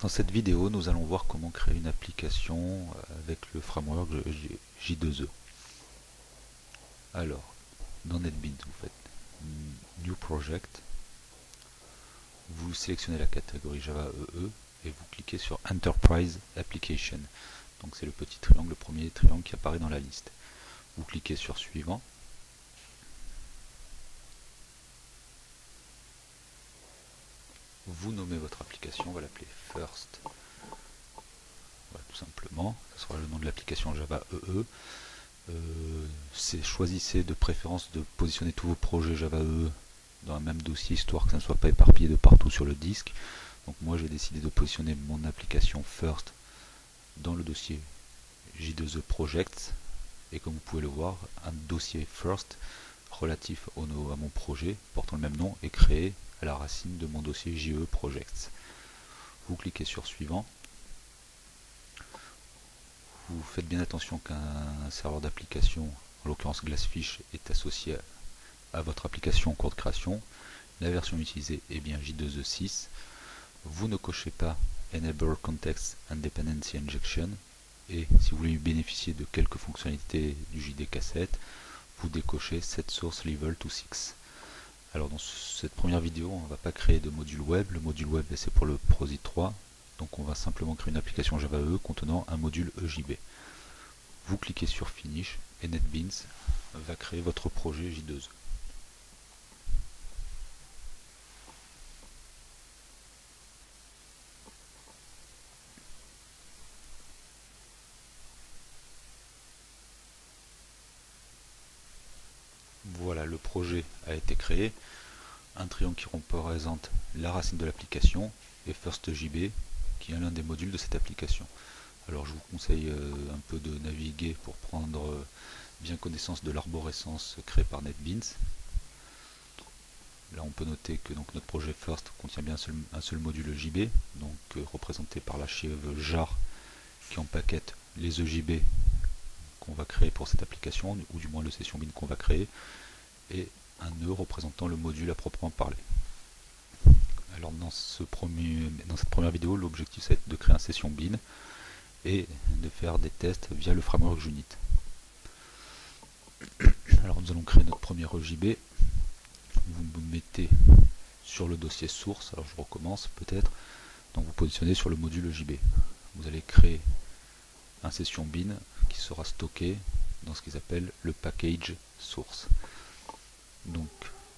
Dans cette vidéo, nous allons voir comment créer une application avec le framework J2E. Alors, dans NetBeans, vous faites New Project, vous sélectionnez la catégorie Java EE et vous cliquez sur Enterprise Application. Donc c'est le petit triangle, le premier triangle qui apparaît dans la liste. Vous cliquez sur Suivant. Vous nommez votre application, on va l'appeler First. Voilà, tout simplement, ce sera le nom de l'application Java EE. Choisissez de préférence de positionner tous vos projets Java EE dans un même dossier, histoire que ça ne soit pas éparpillé de partout sur le disque. Donc moi j'ai décidé de positionner mon application First dans le dossier J2E Projects, et comme vous pouvez le voir, un dossier First relatif à mon projet portant le même nom est créé à la racine de mon dossier JE Projects. Vous cliquez sur Suivant. Vous faites bien attention qu'un serveur d'application, en l'occurrence Glassfish, est associé à votre application en cours de création. La version utilisée est bien J2E 6. Vous ne cochez pas Enable Context and Dependency Injection, et si vous voulez bénéficier de quelques fonctionnalités du JDK7, vous décochez Set Source Level to 6. Alors dans cette première vidéo, on ne va pas créer de module web. Le module web c'est pour le Prozit 3. Donc on va simplement créer une application Java EE contenant un module EJB. Vous cliquez sur Finish et NetBeans va créer votre projet J2E. Voilà, le projet a été créé. Un triangle qui représente la racine de l'application et FirstJB qui est l'un des modules de cette application. Alors je vous conseille un peu de naviguer pour prendre bien connaissance de l'arborescence créée par NetBeans. Là on peut noter que donc, notre projet First contient bien un seul module EJB, donc représenté par la chive jar qui empaquette les EJB qu'on va créer pour cette application, ou du moins le session bin qu'on va créer, et un nœud représentant le module à proprement parler. Alors dans cette première vidéo, l'objectif ça va être de créer un session bin et de faire des tests via le framework Junit. Alors nous allons créer notre premier EJB. Vous vous mettez sur le dossier source, alors je recommence peut-être, donc vous positionnez sur le module EJB. Vous allez créer un session bin qui sera stocké dans ce qu'ils appellent le package source. Donc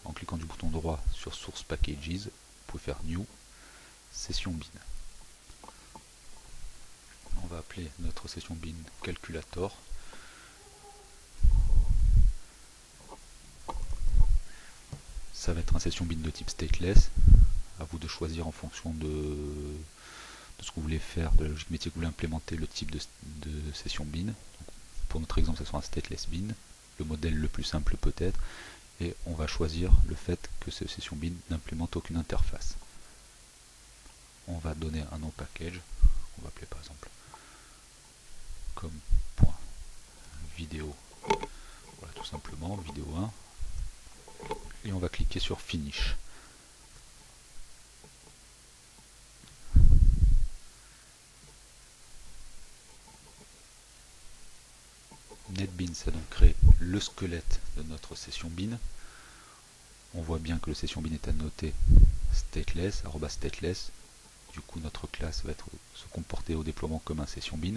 en cliquant du bouton droit sur Source Packages, vous pouvez faire New, session bin. On va appeler notre session bin Calculator. Ça va être un session bin de type stateless. À vous de choisir en fonction de ce que vous voulez faire, de la logique métier que vous voulez implémenter, le type de session bin. Donc, pour notre exemple, ce sera un stateless bin, le modèle le plus simple peut-être, et on va choisir le fait que ce session bin n'implémente aucune interface. On va donner un nom package, on va appeler par exemple comme point vidéo, voilà tout simplement vidéo 1, et on va cliquer sur Finish. NetBeans a donc créé le squelette de notre session bin. On voit bien que le session bin est annoté stateless, @stateless. Du coup, notre classe va se comporter au déploiement comme un session bin.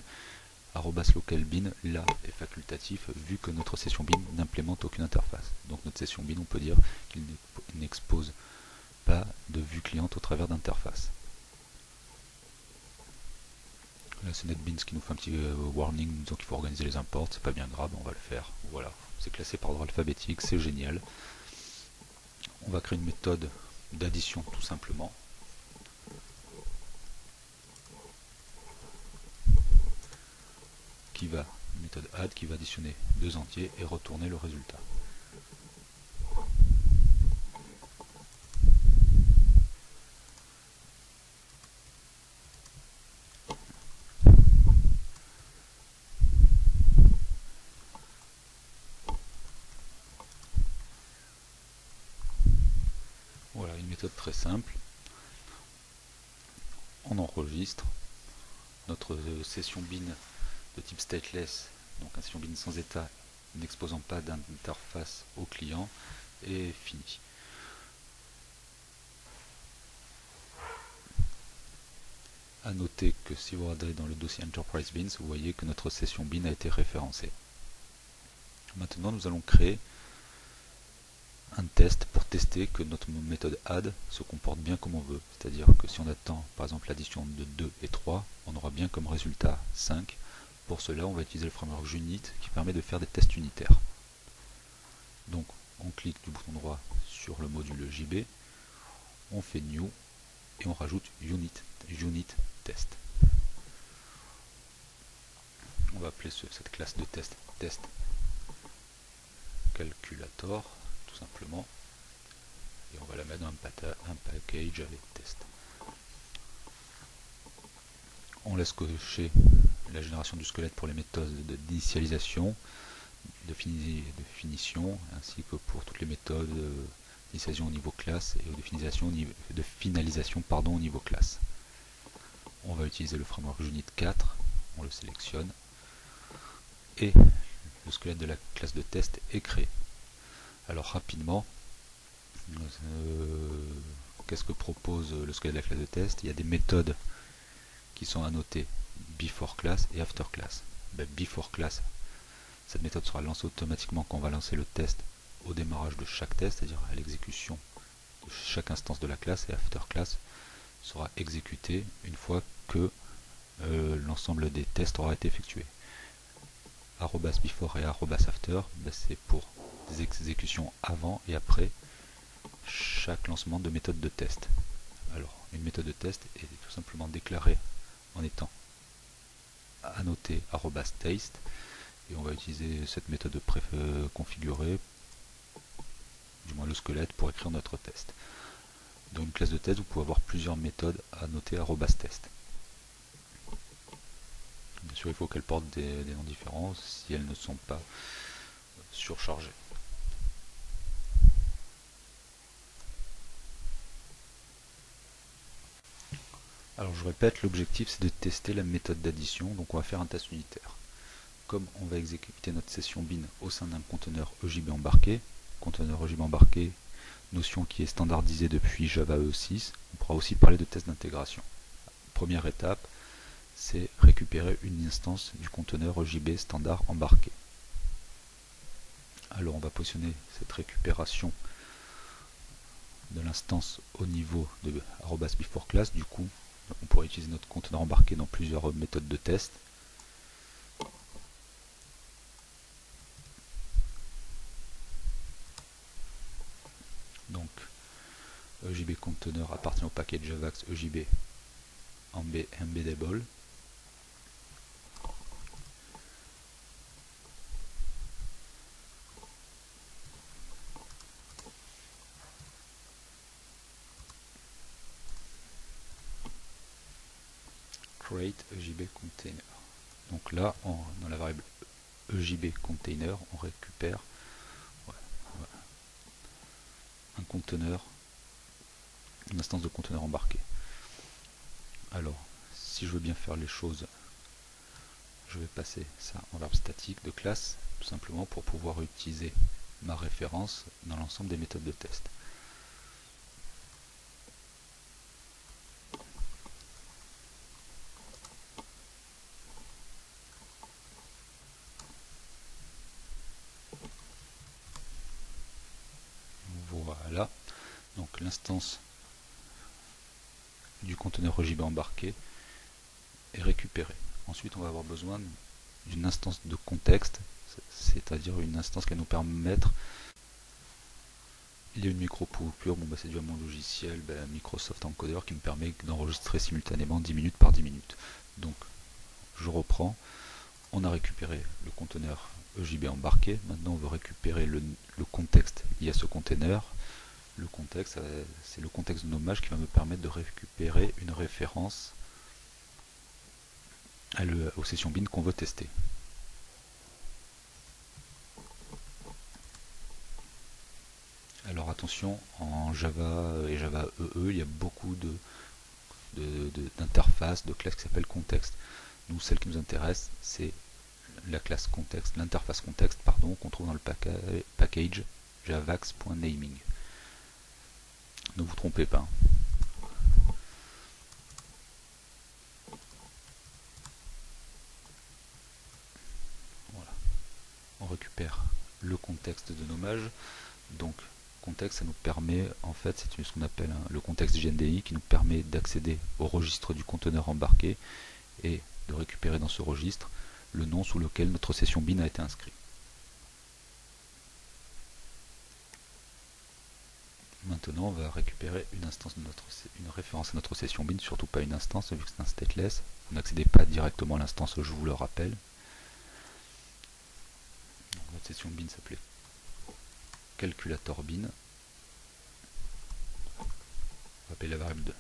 @localbin, là, est facultatif vu que notre session bin n'implémente aucune interface. Donc notre session bin, on peut dire qu'il n'expose pas de vue cliente au travers d'interface. Là c'est NetBeans qui nous fait un petit warning nous disant qu'il faut organiser les imports, c'est pas bien grave, on va le faire. Voilà, c'est classé par ordre alphabétique, c'est génial. On va créer une méthode d'addition tout simplement. Une méthode add qui va additionner deux entiers et retourner le résultat. Voilà, une méthode très simple. on enregistre notre session bin de type stateless, donc une session bin sans état n'exposant pas d'interface au client, est fini. A noter que si vous regardez dans le dossier Enterprise Bins, vous voyez que notre session bin a été référencée. Maintenant, nous allons créer un test pour tester que notre méthode add se comporte bien comme on veut. C'est-à-dire que si on attend par exemple l'addition de 2 et 3, on aura bien comme résultat 5. Pour cela, on va utiliser le framework Junit qui permet de faire des tests unitaires. Donc, on clique du bouton droit sur le module JB, on fait New et on rajoute Unit Test. On va appeler cette classe de test Calculator, tout simplement, et on va la mettre dans un package avec test. On laisse cocher la génération du squelette pour les méthodes d'initialisation, de finition, ainsi que pour toutes les méthodes d'initialisation au niveau classe et de finalisation au niveau classe. On va utiliser le framework Junit 4, on le sélectionne, et le squelette de la classe de test est créé. Alors rapidement, qu'est-ce que propose le squelette de la classe de test? Il y a des méthodes qui sont annotées before class et after class. Before class, cette méthode sera lancée automatiquement quand on va lancer le test au démarrage de chaque test, c'est-à-dire à l'exécution de chaque instance de la classe, et after class sera exécutée une fois que l'ensemble des tests aura été effectué. @before et @after, c'est pour des exécutions avant et après chaque lancement de méthode de test. Alors, une méthode de test est tout simplement déclarée en étant annotée @taste, et on va utiliser cette méthode configurée, du moins le squelette, pour écrire notre test. Dans une classe de test, vous pouvez avoir plusieurs méthodes annotées @test. Bien sûr, il faut qu'elles portent des noms différents si elles ne sont pas surchargées. Alors je répète, l'objectif c'est de tester la méthode d'addition, donc on va faire un test unitaire. Comme on va exécuter notre session bin au sein d'un conteneur EJB embarqué, notion qui est standardisée depuis Java EE6, on pourra aussi parler de test d'intégration. Première étape, c'est récupérer une instance du conteneur EJB standard embarqué. Alors on va positionner cette récupération de l'instance au niveau de @beforeclass. Du coup, on pourrait utiliser notre conteneur embarqué dans plusieurs méthodes de test. Donc, EJB conteneur appartient au paquet Javax EJB embeddable. Create EJB container. Donc là, dans la variable EJB container, on récupère un conteneur, une instance de conteneur embarqué. Alors, si je veux bien faire les choses, je vais passer ça en verbe statique de classe, tout simplement pour pouvoir utiliser ma référence dans l'ensemble des méthodes de test. Voilà, donc l'instance du conteneur EJB embarqué est récupérée. Ensuite, on va avoir besoin d'une instance de contexte, c'est-à-dire une instance qui va nous permettre. Il y a une micro pure, c'est dû à mon logiciel Microsoft Encoder qui me permet d'enregistrer simultanément 10 minutes par 10 minutes. Donc, je reprends. On a récupéré le conteneur EJB embarqué. Maintenant, on veut récupérer le contexte lié à ce conteneur. Le contexte, c'est le contexte de nommage qui va me permettre de récupérer une référence aux sessions bin qu'on veut tester. Alors attention, en Java et Java EE, il y a beaucoup de d'interface, de classe qui s'appelle contexte. Nous, celle qui nous intéresse, c'est la classe contexte, l'interface contexte, pardon, qu'on trouve dans le package javax.naming. Ne vous trompez pas. Voilà. On récupère le contexte de nommage. Donc, contexte, ça nous permet, en fait, c'est ce qu'on appelle le contexte JNDI qui nous permet d'accéder au registre du conteneur embarqué et de récupérer dans ce registre le nom sous lequel notre session bin a été inscrite. Maintenant, on va récupérer une référence à notre session bin, surtout pas une instance, vu que c'est un stateless. Vous n'accédez pas directement à l'instance, je vous le rappelle. Donc, notre session bin s'appelait calculator bin. On va appeler la variable de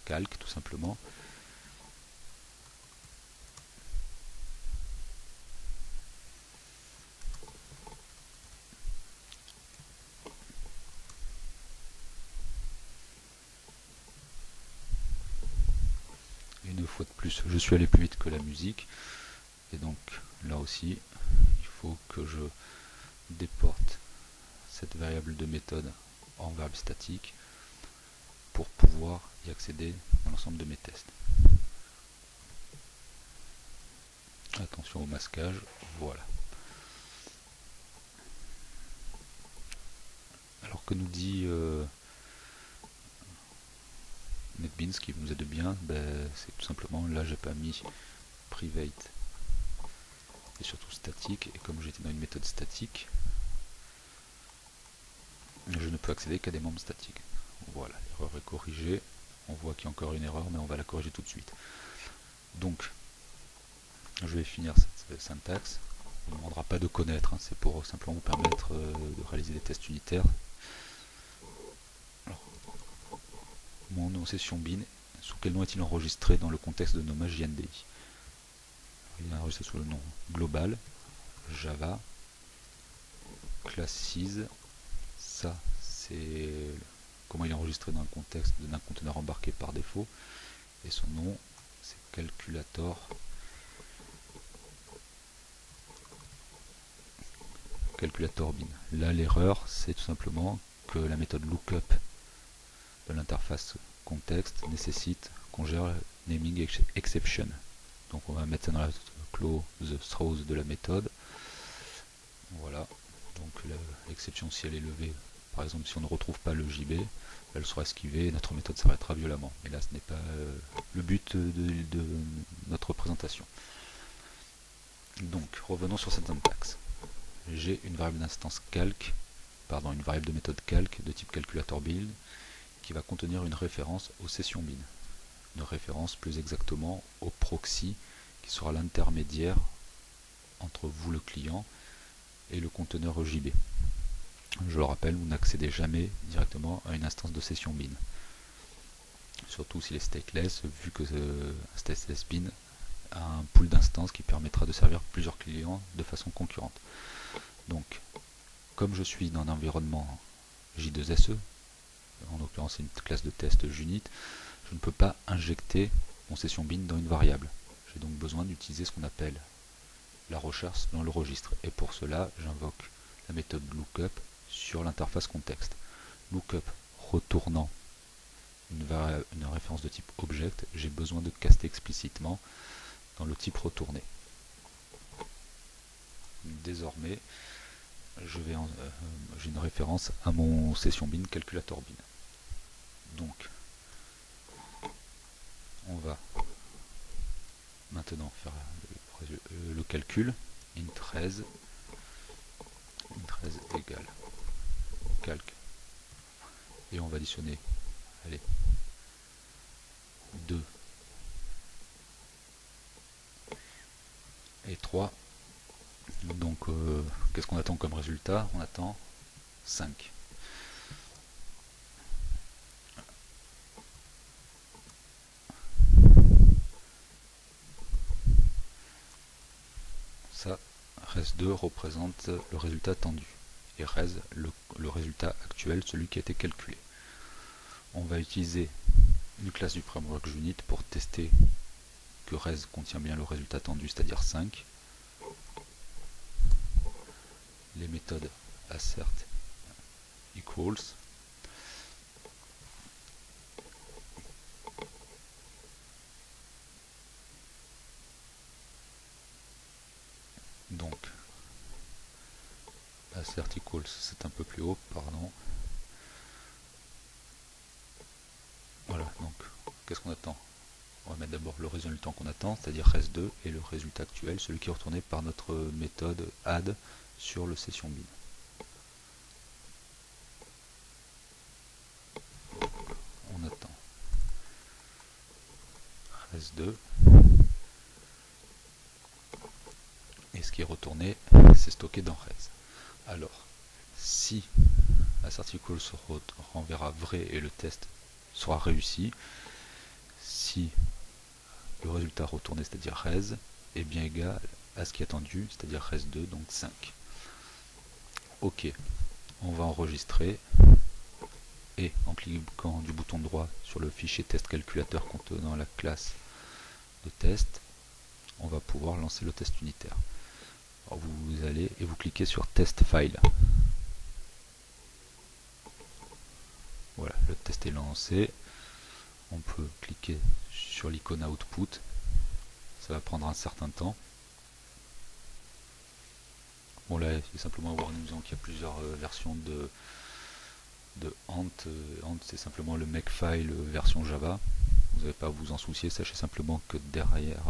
calc, tout simplement. Une fois de plus, je suis allé plus vite que la musique, et donc là aussi, il faut que je déporte cette variable de méthode en variable statique pour pouvoir y accéder dans l'ensemble de mes tests. Attention au masquage, voilà. Alors que nous dit NetBeans, qui nous aide bien, c'est tout simplement, là j'ai pas mis private et surtout statique, et comme j'étais dans une méthode statique, je ne peux accéder qu'à des membres statiques. Voilà, l'erreur est corrigée. On voit qu'il y a encore une erreur, mais on va la corriger tout de suite. Donc, je vais finir cette syntaxe. On ne demandera pas de connaître, hein, c'est pour simplement vous permettre de réaliser des tests unitaires. Alors, mon nom session bin, sous quel nom est-il enregistré dans le contexte de nommage JNDI? Il est enregistré sous le nom global, Java, classes, ça c'est comment il est enregistré dans le contexte d'un conteneur embarqué par défaut, et son nom c'est calculator bin. Là l'erreur c'est tout simplement que la méthode lookup de l'interface contexte nécessite qu'on gère naming exception. Donc on va mettre ça dans la clause throws de la méthode. Voilà, donc l'exception si elle est levée, par exemple si on ne retrouve pas le JB, elle sera esquivée et notre méthode s'arrêtera violemment. Mais là ce n'est pas le but de notre présentation. Donc revenons sur cette syntaxe. J'ai une variable d'instance calc, une variable de méthode calc de type calculator build qui va contenir une référence aux sessions bin. Une référence plus exactement au proxy qui sera l'intermédiaire entre vous le client et le conteneur JB. Je le rappelle, vous n'accédez jamais directement à une instance de session bin. Surtout s'il est stateless, vu que un stateless bin a un pool d'instances qui permettra de servir plusieurs clients de façon concurrente. Donc, comme je suis dans un environnement J2SE, en l'occurrence c'est une classe de test Junit, je ne peux pas injecter mon session bin dans une variable. J'ai donc besoin d'utiliser ce qu'on appelle la recherche dans le registre. Et pour cela, j'invoque la méthode lookup sur l'interface contexte. Lookup retournant une référence de type object, j'ai besoin de caster explicitement dans le type retourné. Désormais, j'ai une référence à mon session bin calculator bin. Donc, on va maintenant faire le calcul. int13 égale calc, et on va additionner 2 et 3. Donc qu'est-ce qu'on attend comme résultat? On attend 5. Ça, res2 représente le résultat attendu, et res le résultat actuel, celui qui a été calculé. On va utiliser une classe du framework Junit pour tester que res contient bien le résultat attendu, c'est-à-dire 5. Les méthodes assert equals, donc assert equals, c'est un peu plus haut, pardon. Voilà, donc qu'est-ce qu'on attend? On va mettre d'abord le résultat qu'on attend, c'est-à-dire res2, et le résultat actuel, celui qui est retourné par notre méthode add sur le session bin. On attend res2, et ce qui est retourné, c'est stocké dans res. Alors, si assert equals renverra vrai et le test sera réussi, si le résultat retourné, c'est-à-dire res, est bien égal à ce qui est attendu, c'est-à-dire res2, donc 5. Ok, on va enregistrer, et en cliquant du bouton droit sur le fichier test calculateur contenant la classe de test, on va pouvoir lancer le test unitaire. Alors vous allez et vous cliquez sur test file. Voilà, le test est lancé. On peut cliquer sur l'icône output. Ça va prendre un certain temps. Bon là, c'est simplement un warning qu'il y a plusieurs versions de Ant. Ant, c'est simplement le makefile version Java. Vous n'avez pas à vous en soucier. Sachez simplement que derrière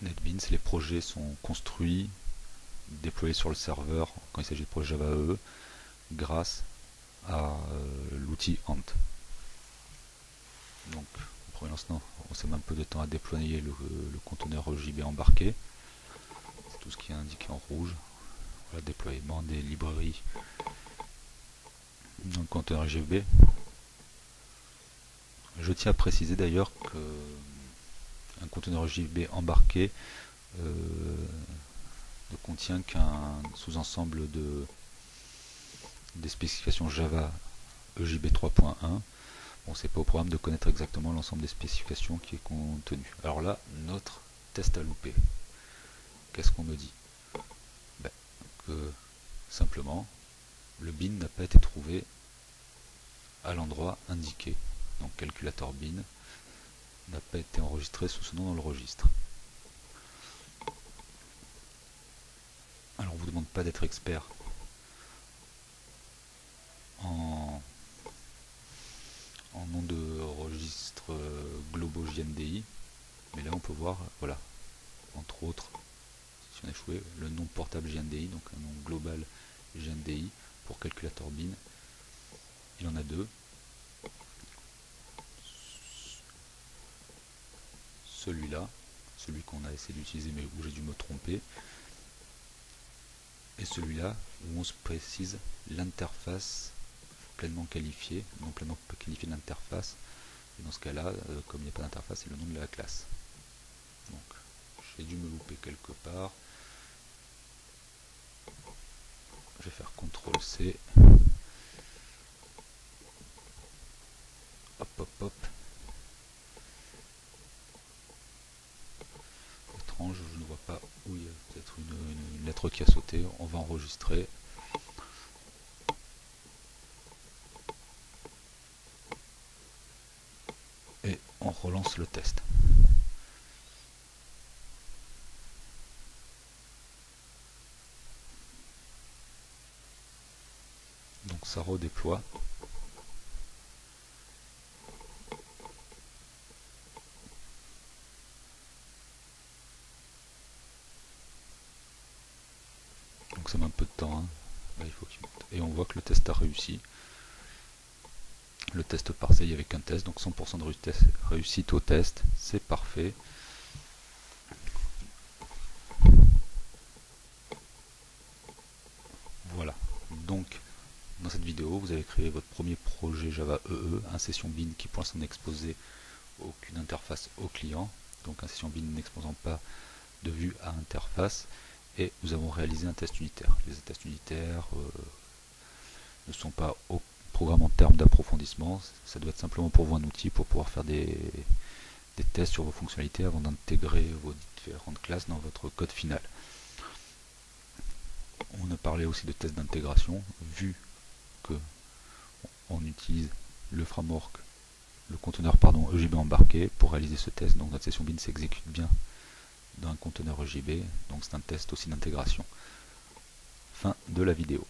NetBeans, les projets sont construits, déployés sur le serveur quand il s'agit de projets Java EE, grâce à l'outil Ant. Donc, au premier lancement, on s'est même un peu de temps à déployer le conteneur JB embarqué. C'est tout ce qui est indiqué en rouge. Voilà, déploiement des librairies dans le conteneur JB. Je tiens à préciser d'ailleurs que un conteneur JB embarqué ne contient qu'un sous-ensemble des spécifications Java EJB 3.1. Bon, c'est pas au programme de connaître exactement l'ensemble des spécifications qui est contenu. Alors là, notre test a loupé. Qu'est-ce qu'on me dit? Ben, que simplement, le bin n'a pas été trouvé à l'endroit indiqué. Donc calculator bin n'a pas été enregistré sous ce nom dans le registre. Alors on ne vous demande pas d'être expert en nom de registre globaux JNDI, mais là on peut voir, voilà, entre autres, si on a échoué, le nom portable JNDI, donc un nom global JNDI pour calculator bin. Il en a deux. Celui-là, celui qu'on a essayé d'utiliser mais où j'ai dû me tromper, et celui-là où on se précise l'interface pleinement qualifiée, non pleinement qualifiée de l'interface, et dans ce cas-là, comme il n'y a pas d'interface, c'est le nom de la classe. Donc, j'ai dû me louper quelque part. Je vais faire CTRL-C. Hop, hop, hop. Étrange, je ne vois pas où il y a peut-être une lettre qui a sauté. On va enregistrer. Et on relance le test. Donc ça redéploie. Donc ça met un peu de temps. Hein. Là, il faut qu'il monte. Et on voit que le test a réussi. Le test partiel avec un test, donc 100% de réussite au test, c'est parfait. Voilà, donc dans cette vidéo, vous avez créé votre premier projet Java EE, un session bin qui pour l'instant n'exposait aucune interface au client, donc un session bin n'exposant pas de vue à interface, et nous avons réalisé un test unitaire. Les tests unitaires ne sont pas programme en termes d'approfondissement, ça doit être simplement pour vous un outil pour pouvoir faire des tests sur vos fonctionnalités avant d'intégrer vos différentes classes dans votre code final. On a parlé aussi de tests d'intégration, vu que on utilise le framework, le conteneur EJB embarqué pour réaliser ce test. Donc notre session bin s'exécute bien dans un conteneur EJB, donc c'est un test aussi d'intégration. Fin de la vidéo.